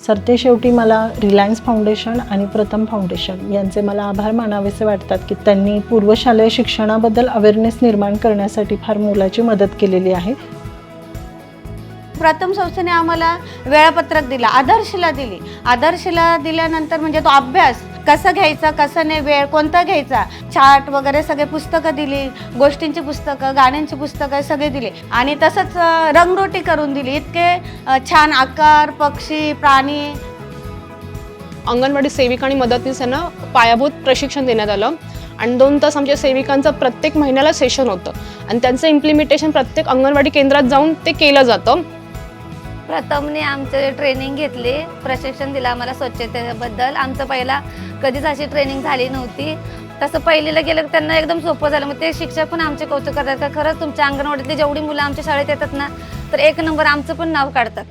सरतेशेवटी मला Reliance foundation आणि प्रथम फाउंडेशन यांचे मला आभार मानावेसे वाटतात की त्यांनी पूर्वशालेय शिक्षणाबद्दल अवेअरनेस निर्माण करण्यासाठी फार मोलाची मदत केलेली आहे. प्रथम संस्थेने आम्हाला वेळापत्रक दिला, आदर्शला दिली. आदर्शला दिल्यानंतर म्हणजे तो अभ्यास कसं घ्यायचा, कसं नाही, वेळ कोणता घ्यायचा, चार्ट वगैरे सगळे पुस्तकं दिली, गोष्टींची पुस्तकं, गाण्यांची पुस्तकं सगळे दिली. आणि तसंच रंगरोटी करून दिली. इतके छान आकार, पक्षी, प्राणी. अंगणवाडी सेविका आणि मदतनीस यांना पायाभूत प्रशिक्षण देण्यात आलं आणि 2 तास आमच्या सेविकांचं प्रत्येक महिन्याला सेशन होतं आणि त्यांचं इम्प्लिमेंटेशन प्रत्येक अंगणवाडी केंद्रात जाऊन ते केलं जातं. प्रथमने आमचे ट्रेनिंग घेतली, प्रशिक्षण दिलं आम्हाला स्वच्छतेबद्दल. आमचं पहिला कधीच अशी ट्रेनिंग झाली नव्हती. तसं पहिलीला गेलं की त्यांना एकदम सोपं झालं. मग ते शिक्षक पण आमचे कौतुक करतात का खरंच तुमच्या अंगणवाडीतली जेवढी मुलं आमच्या शाळेत येतात ना तर 1 नंबर आमचं पण नाव काढतात.